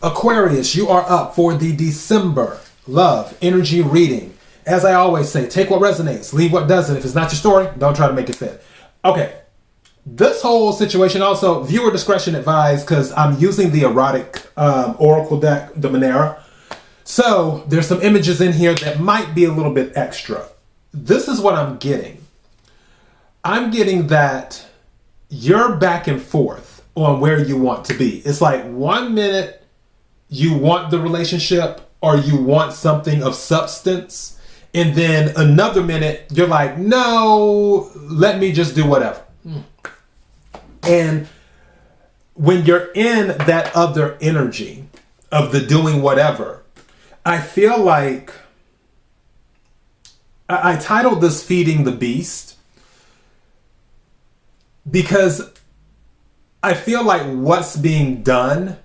Aquarius, you are up for the December love energy reading. As I always say, take what resonates, leave what doesn't. If it's not your story, don't try to make it fit. Okay, this whole situation also, viewer discretion advised, because I'm using the erotic oracle deck, the Monera. So there's some images in here that might be a little bit extra. This is what I'm getting. I'm getting that you're back and forth on where you want to be. It's like 1 minute you want the relationship or you want something of substance, and then another minute you're like, no, let me just do whatever. And when you're in that other energy of the doing whatever, I feel like I titled this Feeding the Beast because I feel like what's being done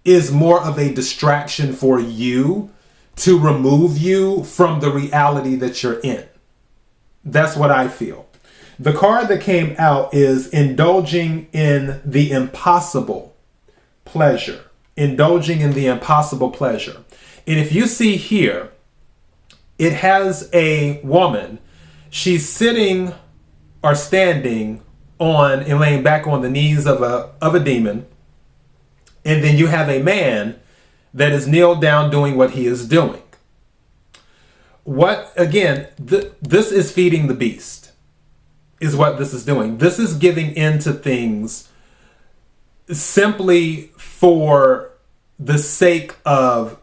is more of a distraction for you to remove you from the reality that you're in. That's what I feel. The card that came out is indulging in the impossible pleasure. Indulging in the impossible pleasure. And if you see here, it has a woman. She's sitting or standing on and laying back on the knees of a demon. And then you have a man that is kneeled down doing what he is doing. What, again, this is feeding the beast, is what this is doing. This is giving into things simply for the sake of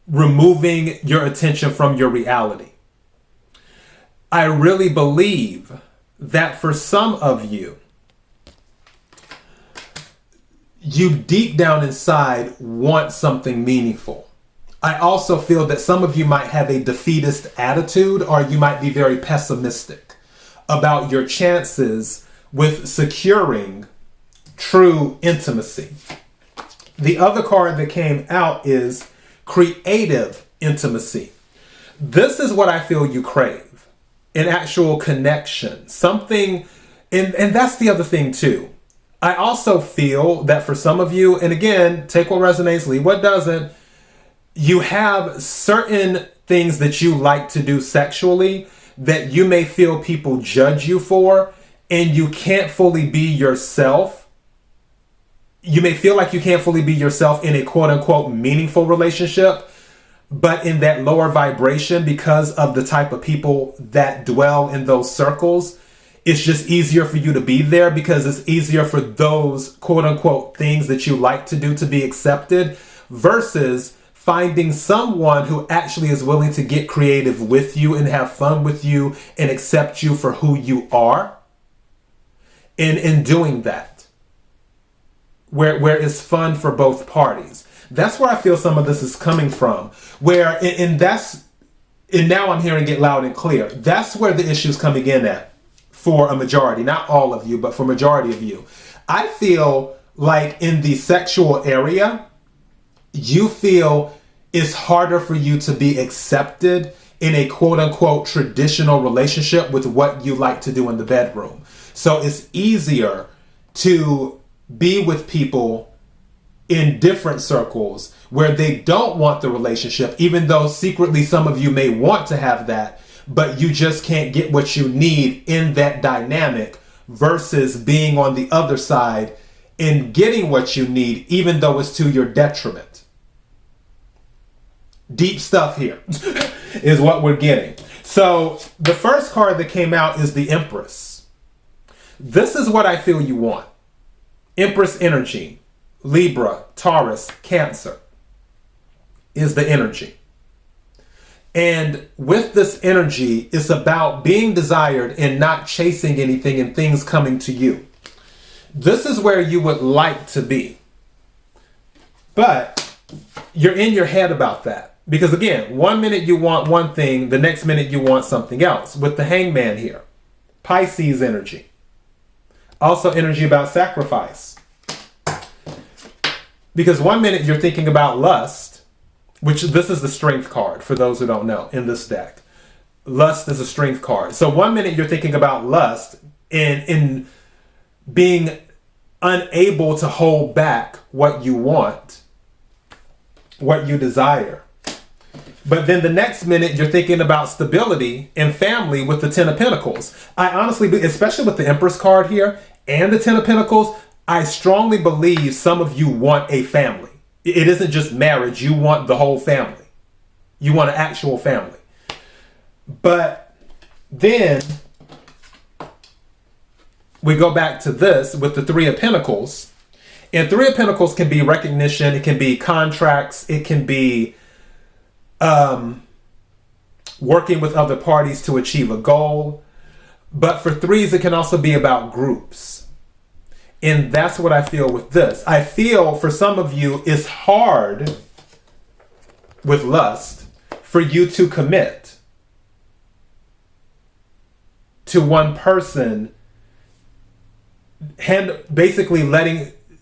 removing your attention from your reality. I really believe that for some of you, you deep down inside want something meaningful. I also feel that some of you might have a defeatist attitude, or you might be very pessimistic about your chances with securing true intimacy. The other card that came out is creative intimacy. This is what I feel you crave, an actual connection, something, and that's the other thing too. I also feel that for some of you, and again, take what resonates, leave what doesn't, you have certain things that you like to do sexually that you may feel people judge you for, and you can't fully be yourself. You may feel like you can't fully be yourself in a quote unquote meaningful relationship, but in that lower vibration, because of the type of people that dwell in those circles, it's just easier for you to be there because it's easier for those quote unquote things that you like to do to be accepted, versus finding someone who actually is willing to get creative with you and have fun with you and accept you for who you are. And in doing that, where it's fun for both parties. That's where I feel some of this is coming from. Where, and now I'm hearing it loud and clear. That's where the issue is coming in at. For a majority, not all of you, but for majority of you. I feel like in the sexual area, you feel it's harder for you to be accepted in a quote unquote traditional relationship with what you like to do in the bedroom. So it's easier to be with people in different circles where they don't want the relationship, even though secretly some of you may want to have that, but you just can't get what you need in that dynamic, versus being on the other side and getting what you need, even though it's to your detriment. Deep stuff here is what we're getting. So the first card that came out is the Empress. This is what I feel you want. Empress energy, Libra, Taurus, Cancer is the energy. And with this energy, it's about being desired and not chasing anything and things coming to you. This is where you would like to be. But you're in your head about that. Because again, 1 minute you want one thing, the next minute you want something else. With the Hangman here, Pisces energy. Also energy about sacrifice. Because 1 minute you're thinking about lust, which this is the strength card for those who don't know in this deck. Lust is a strength card. So 1 minute you're thinking about lust and in being unable to hold back what you want. what you desire. But then the next minute, you're thinking about stability and family with the Ten of Pentacles. I honestly, especially with the Empress card here and the Ten of Pentacles, I strongly believe some of you want a family. It isn't just marriage. You want the whole family. You want an actual family. But then we go back to this with the Three of Pentacles. And Three of Pentacles can be recognition. It can be contracts. It can be working with other parties to achieve a goal. But for threes, it can also be about groups. And that's what I feel with this. I feel for some of you, it's hard with lust for you to commit to one person, and basically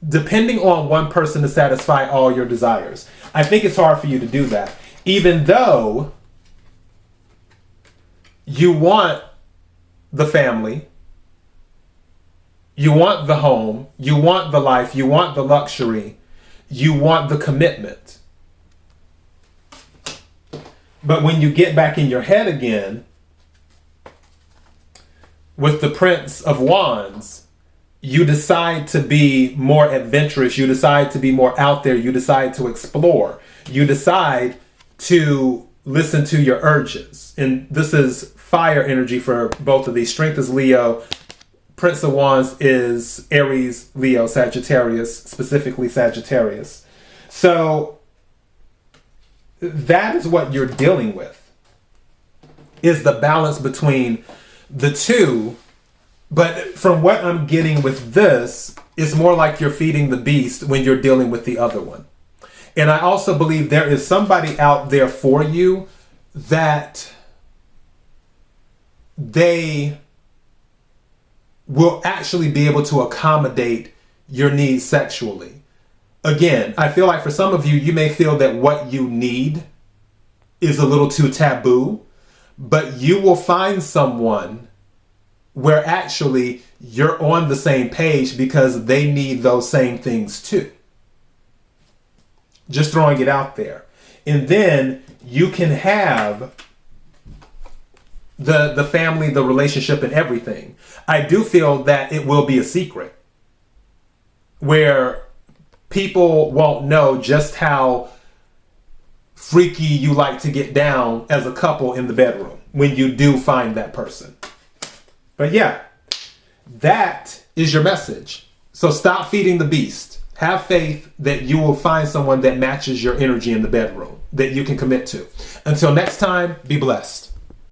depending on one person to satisfy all your desires. I think it's hard for you to do that. Even though you want the family, you want the home, you want the life, you want the luxury, you want the commitment. But when you get back in your head again with the Prince of Wands, you decide to be more adventurous, you decide to be more out there, you decide to explore, you decide to listen to your urges. And this is fire energy for both of these. Strength is Leo. Prince of Wands is Aries, Leo, Sagittarius, specifically Sagittarius. So that is what you're dealing with, is the balance between the two. But from what I'm getting with this, it's more like you're feeding the beast when you're dealing with the other one. And I also believe there is somebody out there for you that they will actually be able to accommodate your needs sexually. Again, I feel like for some of you, you may feel that what you need is a little too taboo, but you will find someone where actually you're on the same page because they need those same things too. Just throwing it out there. And then you can have the family, the relationship, and everything. I do feel that it will be a secret where people won't know just how freaky you like to get down as a couple in the bedroom when you do find that person. But yeah, that is your message. So stop feeding the beast. Have faith that you will find someone that matches your energy in the bedroom that you can commit to. Until next time, be blessed.